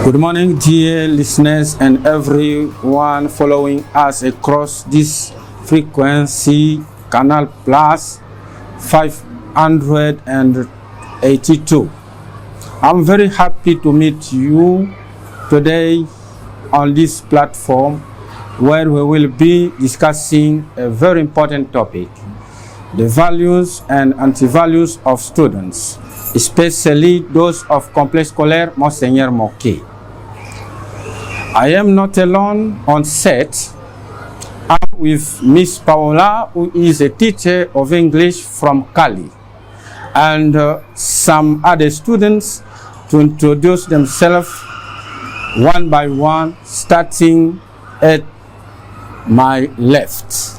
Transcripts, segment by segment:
Good morning, dear listeners and everyone following us across this frequency, Canal Plus 582. I'm very happy to meet you today on this platform where we will be discussing a very important topic, the values and anti-values of students, especially those of Complexe scolaire Monseigneur Moke. I am not alone on set. I'm with Miss Paola, who is a teacher of English from Cali, and some other students to introduce themselves one by one, starting at my left.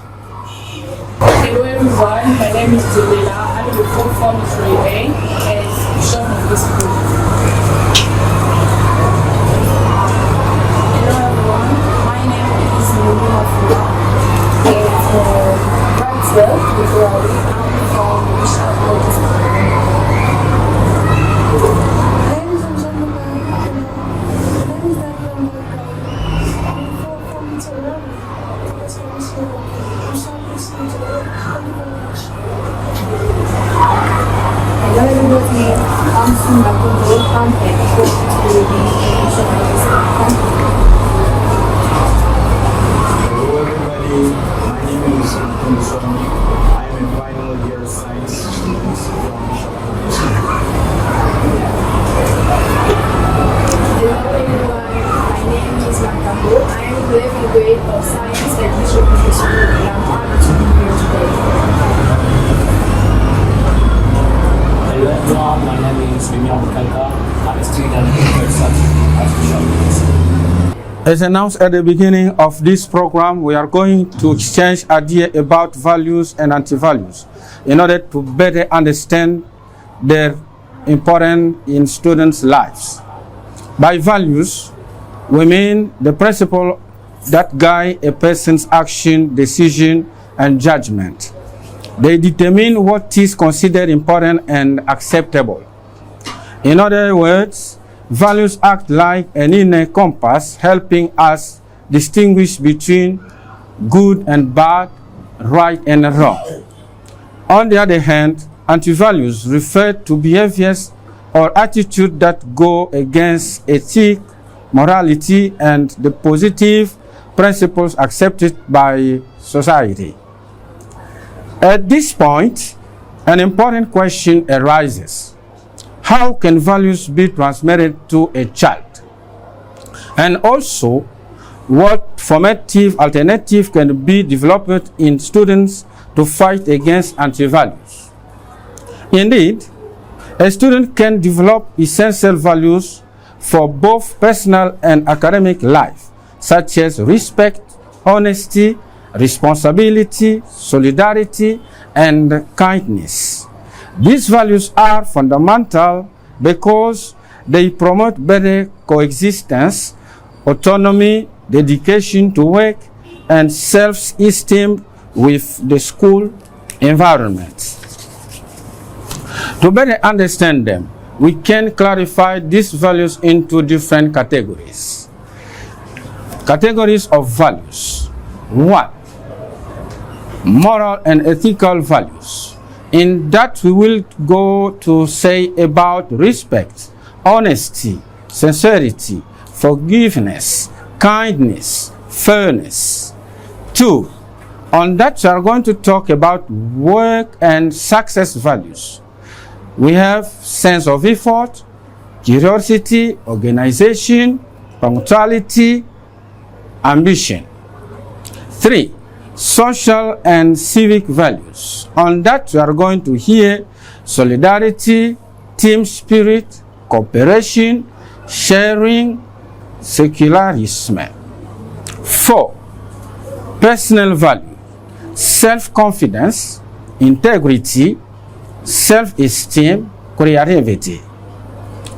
Hello everyone, my name is Julia. I'm the fourth form of A as bishop of this school. Hello everyone, my name is Mgr Moke and right here, literally, I'm from the bishop of this school. Ladies and gentlemen, my name is Mgr Moke. I'm the fourth form of Hello everybody, I'm from Découvrez, Hello everybody, my name is Monseigneur Moke. I am a final year science student from Hello everyone, my name is Mgr Moke. I am 11th grade of science at Bishop of the school and I'm honored to be here today. Hello everyone, my name is Mgr Moke. I'm a student at Bishop of the school. As announced at the beginning of this program, we are going to exchange ideas about values and anti-values in order to better understand their importance in students' lives. By values, we mean the principle that guide a person's action, decision, and judgment. They determine what is considered important and acceptable. In other words, values act like an inner compass, helping us distinguish between good and bad, right and wrong. On the other hand, anti-values refer to behaviors or attitudes that go against ethics, morality, and the positive principles accepted by society. At this point, an important question arises. How can values be transmitted to a child? And also, what formative alternative can be developed in students to fight against anti-values? Indeed, a student can develop essential values for both personal and academic life, such as respect, honesty, responsibility, solidarity, and kindness. These values are fundamental because they promote better coexistence, autonomy, dedication to work, and self-esteem with the school environment. To better understand them, we can clarify these values into different categories. Categories of values. 1. Moral and ethical values. In that we will go to say about respect, honesty, sincerity, forgiveness, kindness, fairness. 2. On that we are going to talk about work and success values. We have sense of effort, curiosity, organization, punctuality, ambition. 3. Social and civic values. On that we are going to hear solidarity, team spirit, cooperation, sharing, secularism. 4. Personal value, self-confidence, integrity, self-esteem, creativity.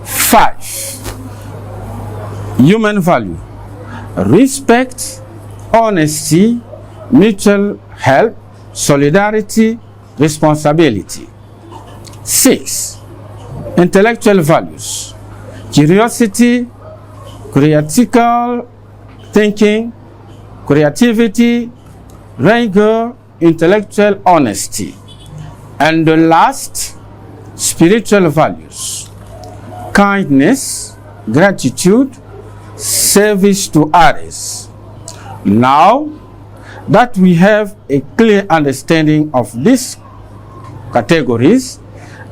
5. Human value, respect, honesty, mutual help, solidarity, responsibility. 6. Intellectual values, curiosity, critical thinking, creativity, rigor, intellectual honesty. And the last, spiritual values, kindness, gratitude, service to others. Now that we have a clear understanding of these categories,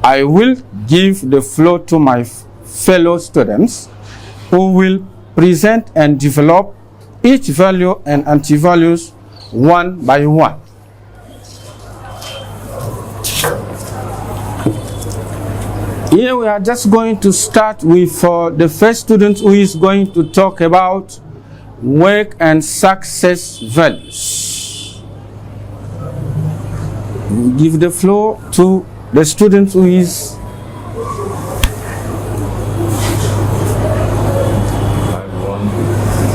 I will give the floor to my fellow students who will present and develop each value and anti-values one by one. Here we are just going to start with the first student who is going to talk about work and success values. We give the floor to the student who is. Hi everyone,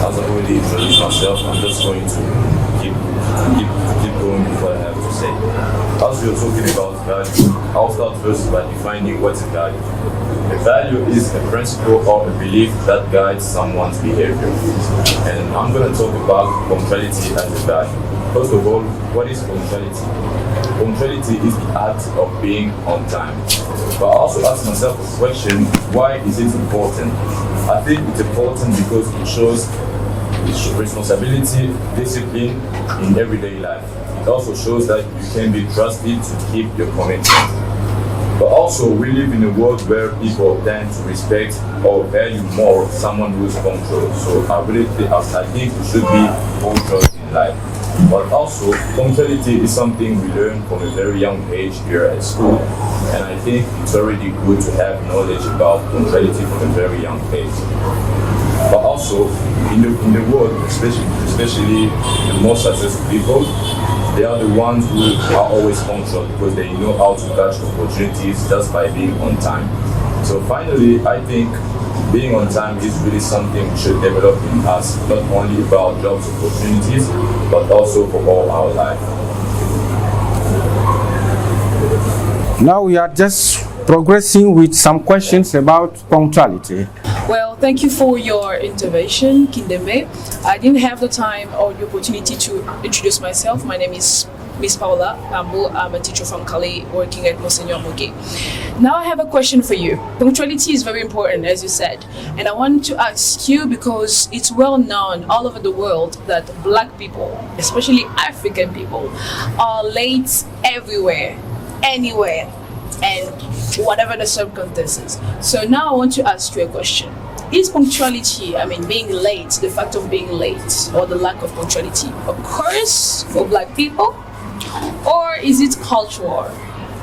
as I already introduced myself, I'm just going to keep going with what I have to say. As we are talking about value, I'll start first by defining what is value. A value is a principle or a belief that guides someone's behavior. And I'm going to talk about punctuality as a value. First of all, what is punctuality? Punctuality is the act of being on time. But I also ask myself a question, why is it important? I think it's important because it shows responsibility, discipline in everyday life. It also shows that you can be trusted to keep your commitment. But also, we live in a world where people tend to respect or value more someone who is punctual. So I think we should be punctual in life. But also, punctuality is something we learn from a very young age here at school. And I think it's already good to have knowledge about punctuality from a very young age. But also, in the world, especially the most successful people, they are the ones who are always punctual because they know how to catch opportunities just by being on time. So finally, I think being on time is really something we should develop in us, not only about jobs opportunities, but also for all our life. Now we are just progressing with some questions about punctuality. Well, thank you for your intervention, Kindeme. I didn't have the time or the opportunity to introduce myself. My name is Miss Paula Ambo. I'm a teacher from Cali working at Monseigneur Moke. Now I have a question for you. Punctuality is very important, as you said. And I want to ask you, because it's well known all over the world that Black people, especially African people, are late everywhere, anywhere, and whatever the circumstances. So now I want to ask you a question. Is punctuality, being late, the fact of being late, or the lack of punctuality, occurs for Black people? Or is it cultural?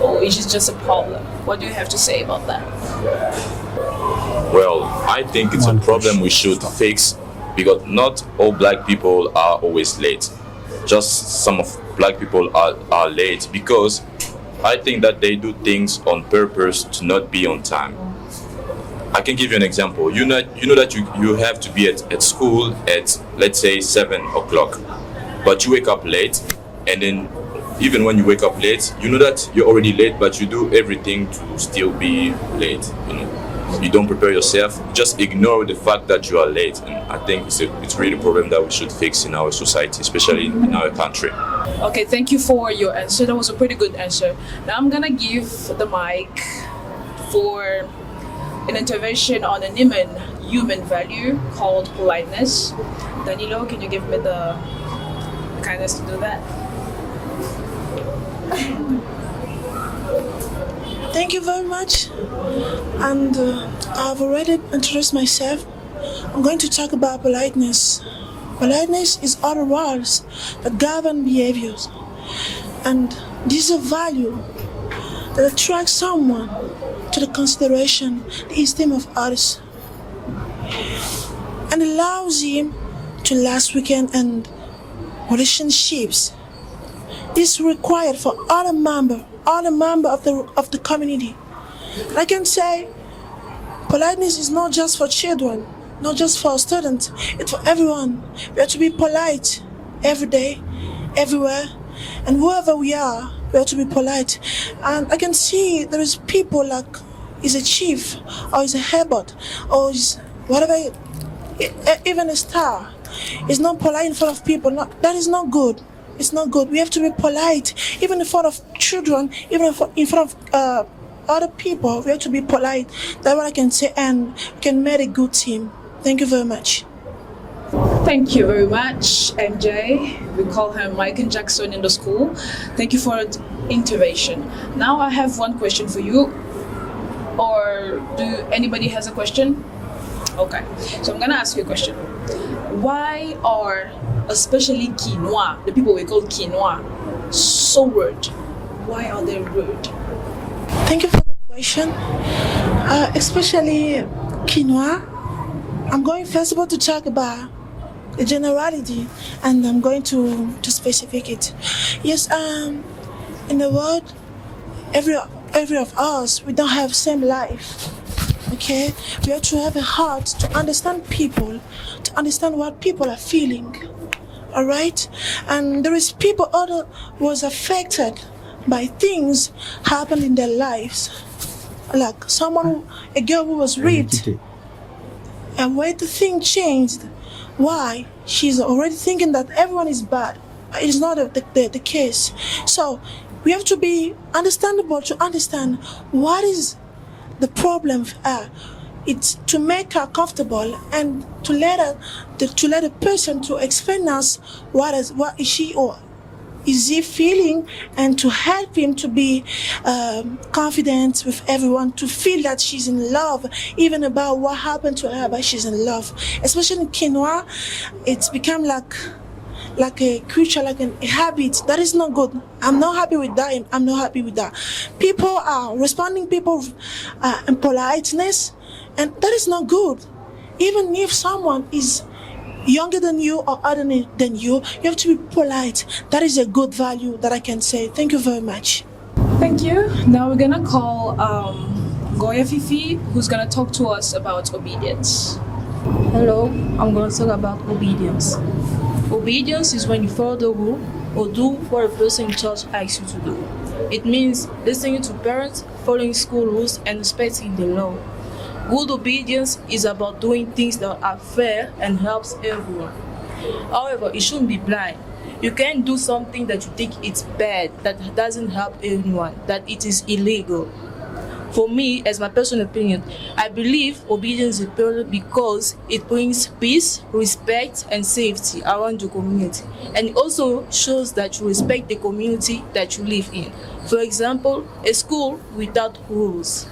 Or is it just a problem? What do you have to say about that? Well, I think it's a problem we should fix because not all Black people are always late. Just some of Black people are late because I think that they do things on purpose to not be on time. I can give you an example. You know that you have to be at school at, let's say, 7 o'clock, but you wake up late, and then even when you wake up late, you know that you're already late, but you do everything to still be late. You don't prepare yourself. Just ignore the fact that you are late, and I think it's really a problem that we should fix in our society, especially in our country. Okay, thank you for your answer. That was a pretty good answer. Now I'm gonna give the mic for an intervention on an human value called politeness. Danilo, can you give me the kindness to do that? Thank you very much. And I've already introduced myself. I'm going to talk about politeness. Politeness is other rules that govern behaviors. And this is a value that attracts someone to the consideration, the esteem of others, and allows him to last weekend and relationships. This is required for all the member of the community. And I can say politeness is not just for children, not just for students, it's for everyone. We have to be polite every day, everywhere, and wherever we are, we have to be polite. And I can see there is people like is a chief or is a abbot or is whatever even a star is not polite in front of people. That is not good. It's not good. We have to be polite, even in front of children, even in front of other people. We have to be polite. That's what I can say, and we can make a good team. Thank you very much. Thank you very much, MJ. We call him Michael Jackson in the school. Thank you for the intervention. Now I have one question for you. Or do anybody has a question? Okay, so I'm gonna ask you a question. Why are especially quinoa, the people we call quinoa, so rude? Why are they rude? Thank you for the question. Especially quinoa. I'm going first of all to talk about the generality, and I'm going to specific it. Yes, in the world, every of us, we don't have same life. Okay, we have to have a heart to understand people, to understand what people are feeling. All right, and there is people other was affected by things happened in their lives, like a girl who was raped, and when the thing changed, why? She's already thinking that everyone is bad. It's not the case. So we have to be understandable to understand what is the problem. It's to make her comfortable and to let the person to explain us what is she or is he feeling, and to help him to be confident with everyone, to feel that she's in love, even about what happened to her, but she's in love. Especially in quinoa, it's become like a creature, like a habit. That is not good. I'm not happy with that. I'm not happy with that. People are responding people in politeness, and that is not good. Even if someone is younger than you or older than you have to be polite. That is a good value that I can say. Thank you very much. Thank you. Now we're gonna call Goya Fifi, who's gonna talk to us about obedience. Hello, I'm gonna talk about obedience. Obedience is when you follow the rule or do what a person in charge asks you to do. It means listening to parents, following school rules, and respecting the law. Good obedience is about doing things that are fair and helps everyone. However, it shouldn't be blind. You can't do something that you think it's bad, that doesn't help anyone, that it is illegal. For me, as my personal opinion, I believe obedience is important because it brings peace, respect, and safety around your community. And it also shows that you respect the community that you live in. For example, a school without rules.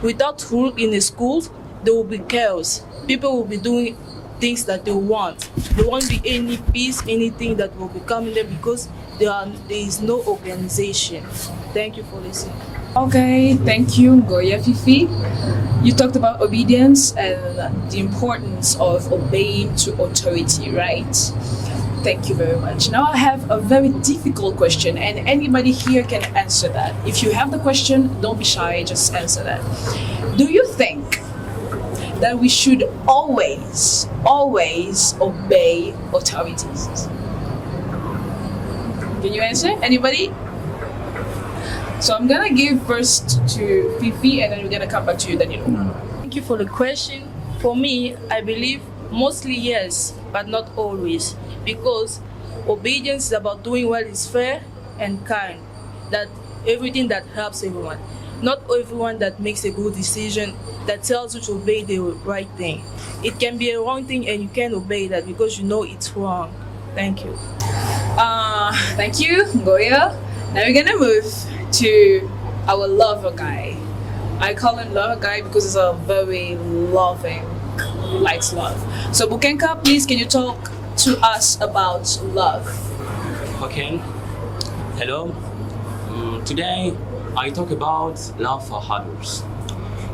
Without rule in a school, there will be chaos. People will be doing things that they want. There won't be any peace, anything that will be coming there because there is no organization. Thank you for listening. Okay, thank you, Goya Fifi. You talked about obedience and the importance of obeying to authority, right? Thank you very much. Now I have a very difficult question, and anybody here can answer that. If you have the question, don't be shy, just answer that. Do you think that we should always obey authorities? Can you answer? Anybody? So I'm gonna give first to Fifi, and then we're gonna come back to you, Danilo. Thank you for the question. For me, I believe mostly yes, but not always. Because obedience is about doing what is fair and kind. That everything that helps everyone. Not everyone that makes a good decision, that tells you to obey the right thing. It can be a wrong thing and you can't obey that because you know it's wrong. Thank you. Thank you, Goya. Now we're gonna move to our lover guy. I call him lover guy because he's a very loving, likes love. So Bukenka, please can you talk to us about love? Okay. Hello. Today I talk about love for others.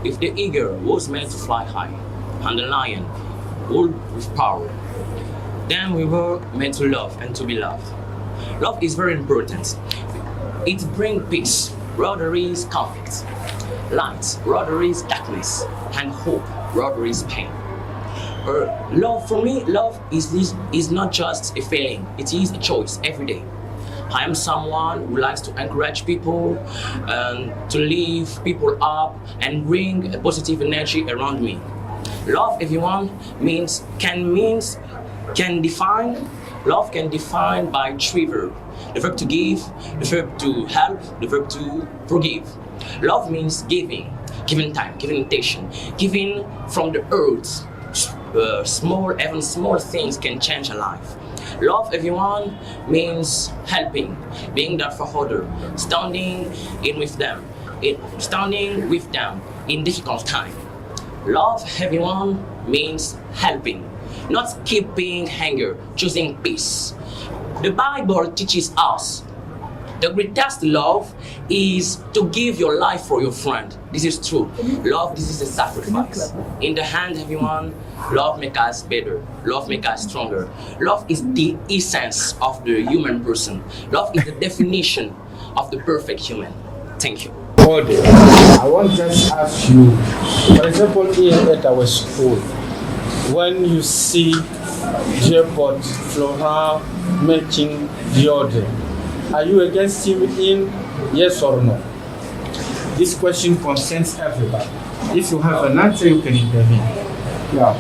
If the eagle was meant to fly high and the lion ruled with power, then we were meant to love and to be loved. Love is very important. It brings peace where there is conflict, light where there is darkness, and hope where there is pain. Love, for me, love is not just a feeling, it is a choice every day. I am someone who likes to encourage people, to lift people up and bring a positive energy around me. Love everyone can define. Love can define by three verbs: the verb to give, the verb to help, the verb to forgive. Love means giving time, giving attention, giving from the earth. Even small things can change a life. Love everyone means helping, being there for others, standing with them in difficult time. Love everyone means helping, not keeping anger, choosing peace. The Bible teaches us the greatest love is to give your life for your friend. This is true. Love, this is a sacrifice. In the hand, everyone, love makes us better. Love makes us stronger. Love is the essence of the human person. Love is the definition of the perfect human. Thank you. I want to just ask you, for example, here at our school, when you see J-Pot, Florent making the order, are you against him in yes or no? This question concerns everybody. If you have an answer, you can intervene. Yeah.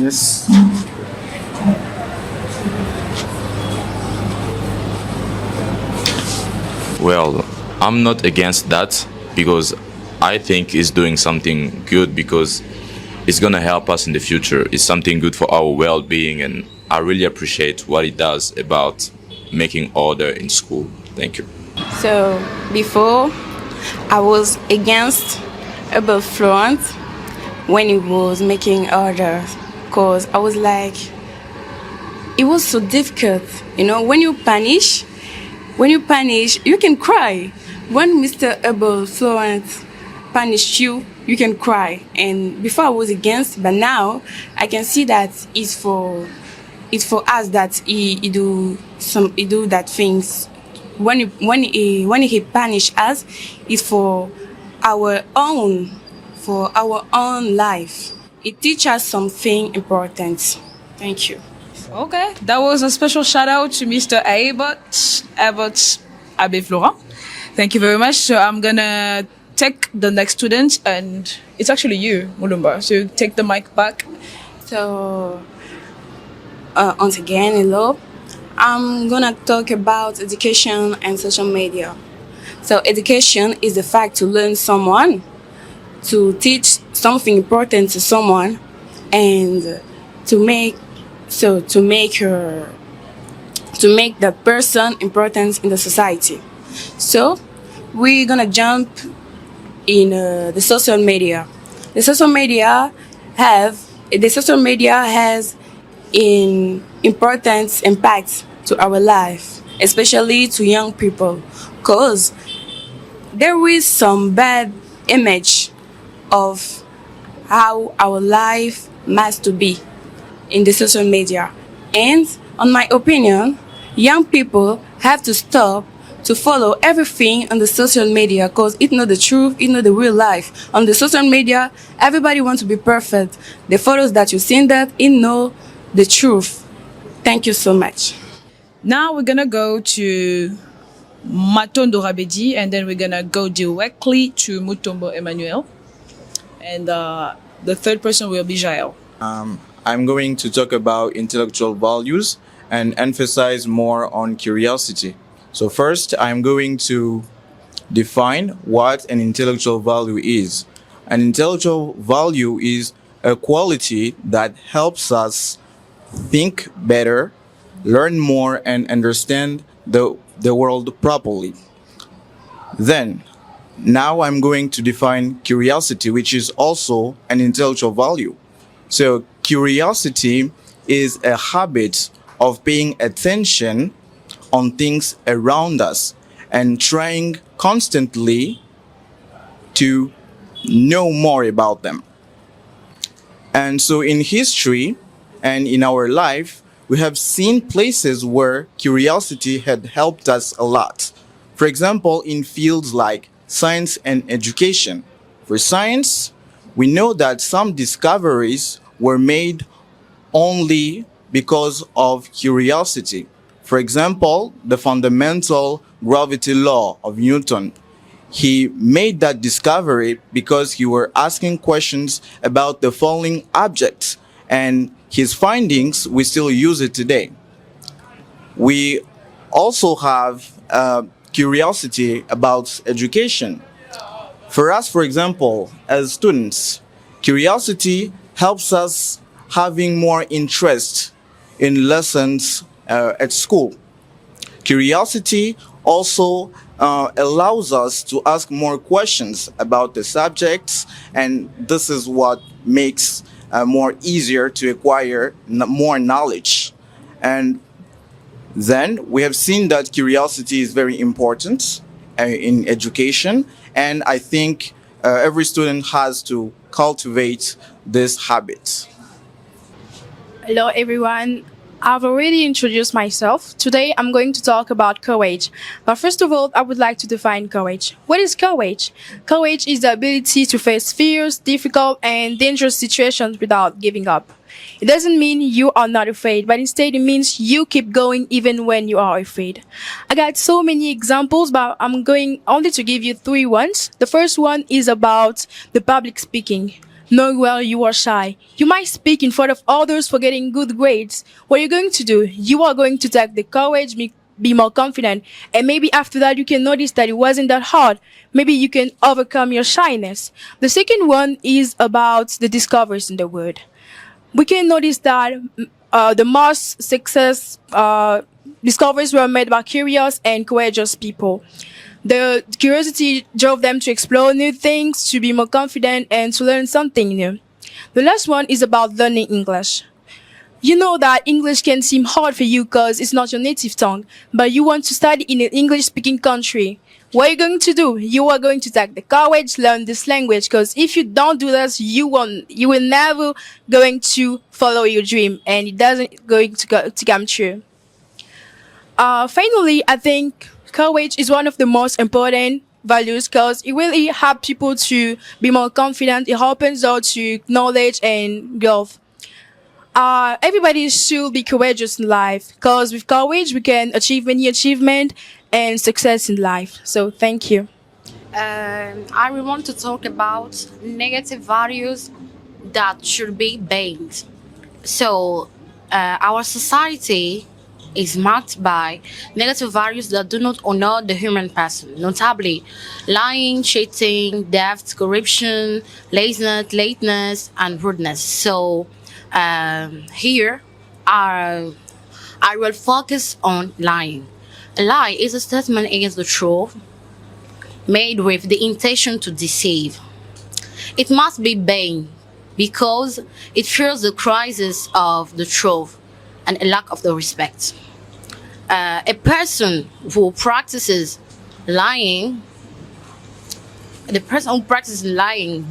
Yes. Well, I'm not against that because I think it's doing something good because it's gonna help us in the future. It's something good for our well-being, and I really appreciate what it does about making order in school. Thank you. So before, I was against about Florent when he was making orders, because I was like, it was so difficult. You know, when you punish, you can cry. When Mr. Abel Florent punished you, you can cry. And before I was against, but now I can see that it's for us that he do that things. When he punish us, it's for our own life. It teaches us something important. Thank you. Okay, that was a special shout out to Mr. Abbott Abbé Florent. Thank you very much. So I'm gonna take the next student, and it's actually you, Mulumba. So take the mic back. So once again, hello. I'm gonna talk about education and social media. So education is the fact to learn someone, to teach something important to someone, and to make that person important in the society. So we're gonna jump in the social media. The social media has an important impact to our life, especially to young people, because there is some bad image of how our life must to be in the social media. And on my opinion, young people have to stop to follow everything on the social media, because it's not the truth, it's not the real life. On the social media, everybody wants to be perfect. The photos that you see that, it's not the truth. Thank you so much. Now we're gonna go to Matondo Rabedi, and then we're gonna go directly to Mutombo Emmanuel. And the third person will be Jael. I'm going to talk about intellectual values and emphasize more on curiosity. So first, I'm going to define what an intellectual value is. An intellectual value is a quality that helps us think better, learn more, and understand the world properly. Then, now I'm going to define curiosity, which is also an intellectual value. So curiosity is a habit of paying attention on things around us and trying constantly to know more about them. And so in history and in our life, we have seen places where curiosity had helped us a lot. For example, in fields like science and education. For science, we know that some discoveries were made only because of curiosity. For example, the fundamental gravity law of Newton. he made that discovery because he were asking questions about the following objects, and his findings, we still use it today. We also have curiosity about education. For us, for example, as students, curiosity helps us having more interest in lessons at school. Curiosity also allows us to ask more questions about the subjects, and this is what makes more easier to acquire more knowledge. And then we have seen that curiosity is very important in education, and I think every student has to cultivate this habit. Hello everyone. I've already introduced myself. Today I'm going to talk about courage. But first of all, I would like to define courage. What is courage? Courage is the ability to face fears, difficult and dangerous situations without giving up. It doesn't mean you are not afraid, but instead it means you keep going even when you are afraid. I got so many examples, but I'm going only to give you 3 ones. The first one is about the public speaking. Knowing well you are shy. You might speak in front of others for getting good grades. What are you going to do? You are going to take the courage, be more confident, and maybe after that you can notice that it wasn't that hard. Maybe you can overcome your shyness. The second one is about the discoveries in the world. We can notice that the most success discoveries were made by curious and courageous people. The curiosity drove them to explore new things, to be more confident, and to learn something new. The last one is about learning English. You know that English can seem hard for you because it's not your native tongue, but you want to study in an English-speaking country. What are you going to do? You are going to take the courage, learn this language, because if you don't do this, you will never going to follow your dream, and it doesn't going to come true. Finally, I think courage is one of the most important values because it really helps people to be more confident. It opens door to knowledge and growth. Everybody should be courageous in life because with courage we can achieve many achievements and success in life. So thank you. I will want to talk about negative values that should be banned. So our society is marked by negative values that do not honor the human person, notably lying, cheating, theft, corruption, laziness, and rudeness. So here I will focus on lying. A lie is a statement against the truth made with the intention to deceive. It must be banned because it fuels the crisis of the truth and a lack of the respect. A person who practices lying,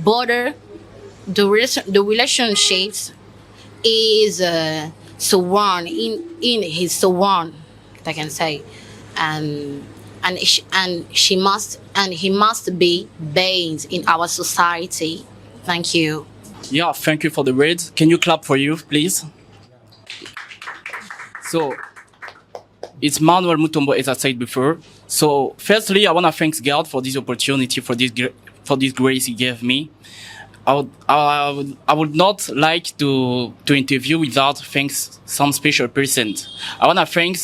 border the relationships is someone in his someone, I can say, and he must be banned in our society. Thank you. Yeah, thank you for the words. Can you clap for you, please? So, it's Manuel Mutombo, as I said before. So, firstly, I want to thank God for this opportunity, for this grace He gave me. I would not like to interview without thanks some special person. I want to thank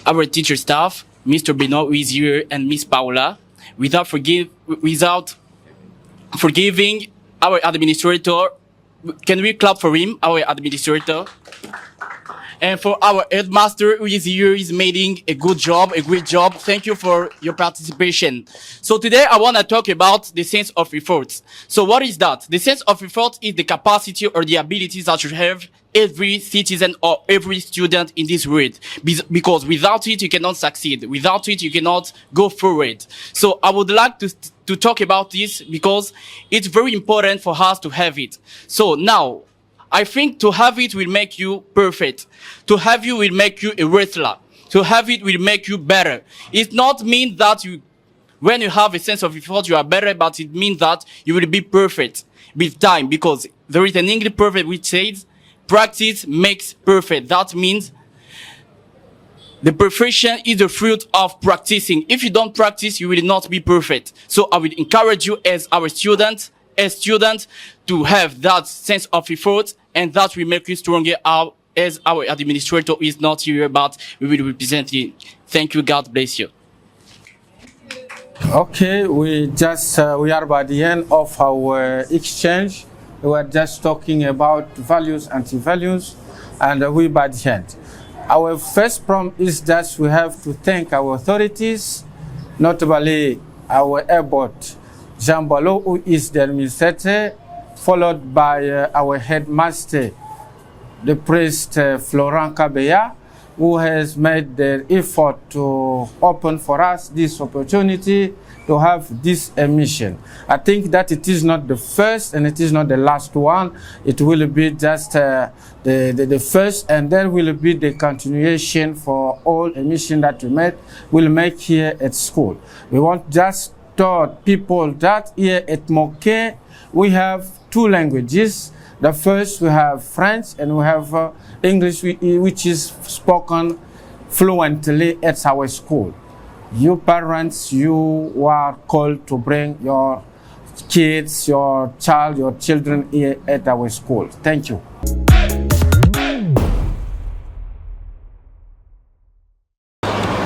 our teacher staff, Mr. Benoit, who is here, and Miss Paula, without forgiving our administrator. Can we clap for him, our administrator? And for our headmaster who is here, is making a great job. Thank you for your participation. So today I want to talk about the sense of effort. So what is that? The sense of effort is the capacity or the abilities that you have every citizen or every student in this world. Because without it, you cannot succeed. Without it, you cannot go forward. So I would like to talk about this because it's very important for us to have it. So now, I think to have it will make you perfect. To have you will make you a wrestler. To have it will make you better. It not mean that when you have a sense of effort, you are better, but it means that you will be perfect with time, because there is an English proverb which says, practice makes perfect. That means The perfection is the fruit of practicing. If you don't practice, you will not be perfect. So I will encourage you as our students, to have that sense of effort, and that will make you stronger as our administrator is not here, but we will represent you. Thank you. God bless you. Okay, we are by the end of our exchange. We were just talking about values, anti-values, and we by the end. Our first problem is that we have to thank our authorities, notably our airport, Jean Balo, who is the administrator, followed by our headmaster, the priest Florent Kabeya, who has made the effort to open for us this opportunity to have this emission. I think that it is not the first and it is not the last one. It will be just the first, and there will be the continuation for all emission that we'll make here at school. We want just taught people that here at Moke we have two languages. The first we have French and we have English, which is spoken fluently at our school. You parents, you are called to bring your kids, your child, your children here at our school. Thank you.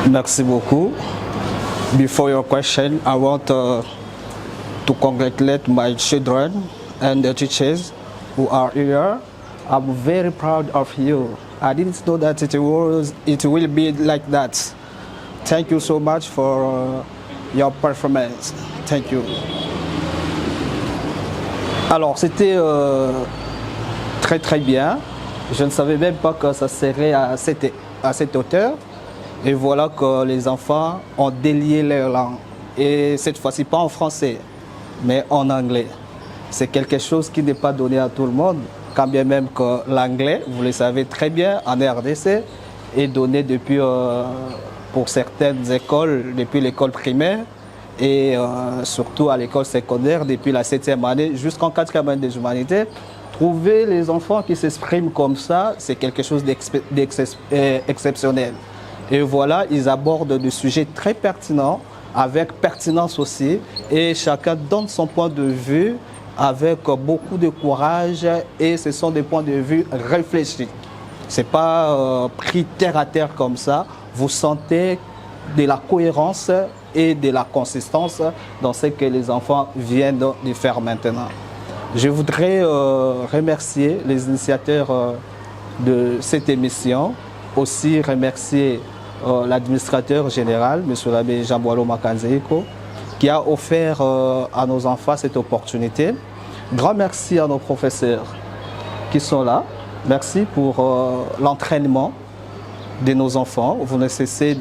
Merci beaucoup. Before your question, I want to congratulate my children and the teachers who are here. I'm very proud of you. I didn't know that it will be like that. Thank you so much for your performance. Thank you. Alors, c'était très très bien. Je ne savais même pas que ça serait à cette hauteur. Et voilà que les enfants ont délié leur langue. Et cette fois-ci, pas en français, mais en anglais. C'est quelque chose qui n'est pas donné à tout le monde, quand bien même que l'anglais, vous le savez très bien, en RDC, est donné depuis, pour certaines écoles, depuis l'école primaire et surtout à l'école secondaire, depuis la 7e année jusqu'en 4e année des humanités. Trouver les enfants qui s'expriment comme ça, c'est quelque chose d'exceptionnel. Et voilà, ils abordent des sujets très pertinents, avec pertinence aussi, et chacun donne son point de vue avec beaucoup de courage, et ce sont des points de vue réfléchis. Ce n'est pas pris terre à terre comme ça. Vous sentez de la cohérence et de la consistance dans ce que les enfants viennent de faire maintenant. Je voudrais remercier les initiateurs de cette émission, aussi remercier l'administrateur général, M. l'abbé Jean-Boilo Makanzeiko, qui a offert à nos enfants cette opportunité. Grand merci à nos professeurs qui sont là. Merci pour l'entraînement de nos enfants. Vous ne cessez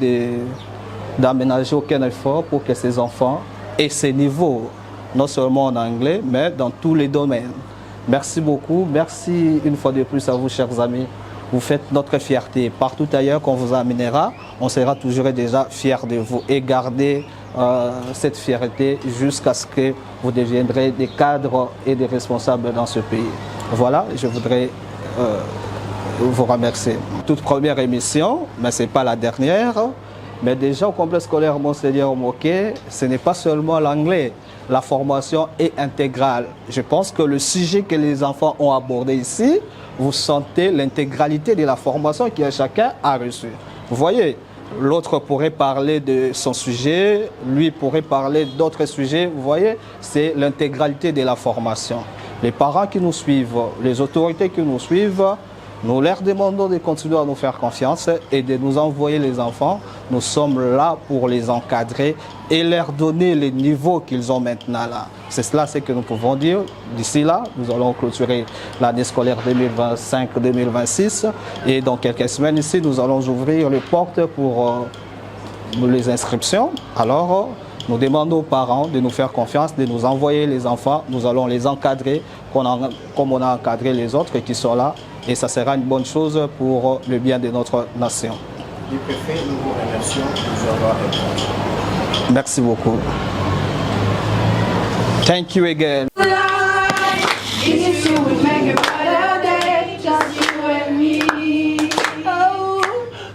d'aménager aucun effort pour que ces enfants aient ce niveau, non seulement en anglais, mais dans tous les domaines. Merci beaucoup. Merci une fois de plus à vous, chers amis. Vous faites notre fierté. Partout ailleurs qu'on vous amènera, on sera toujours déjà fiers de vous. Et gardez cette fierté jusqu'à ce que vous deviendrez des cadres et des responsables dans ce pays. Voilà, je voudrais vous remercier. Toute première émission, mais ce n'est pas la dernière. Mais déjà au complexe scolaire Monseigneur Moke, ce n'est pas seulement l'anglais. La formation est intégrale. Je pense que le sujet que les enfants ont abordé ici, vous sentez l'intégralité de la formation que chacun a reçue. Vous voyez, l'autre pourrait parler de son sujet, lui pourrait parler d'autres sujets. Vous voyez, c'est l'intégralité de la formation. Les parents qui nous suivent, les autorités qui nous suivent, nous leur demandons de continuer à nous faire confiance et de nous envoyer les enfants. Nous sommes là pour les encadrer et leur donner les niveaux qu'ils ont maintenant là. C'est cela ce que nous pouvons dire. D'ici là, nous allons clôturer l'année scolaire 2025-2026 et dans quelques semaines ici, nous allons ouvrir les portes pour les inscriptions. Alors, nous demandons aux parents de nous faire confiance, de nous envoyer les enfants. Nous allons les encadrer comme on a encadré les autres qui sont là. Et ça sera une bonne chose pour le bien de notre nation. Du préfet, nous vous remercions de nous avoir répondu. Merci beaucoup. Thank you again. Oh,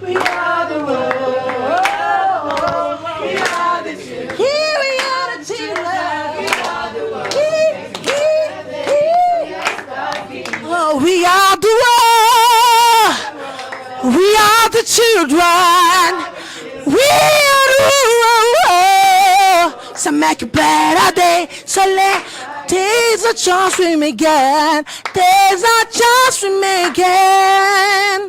we are the world. children. So make a better day. So there's a chance we may get. There's a chance we may get.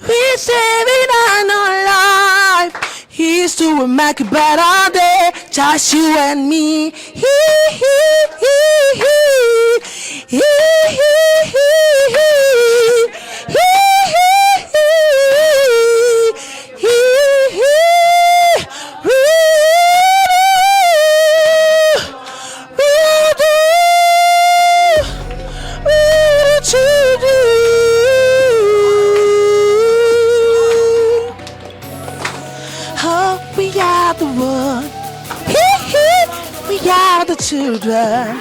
We saving our life. Here's to make a better day. Just you and me. We are the one. We are the children.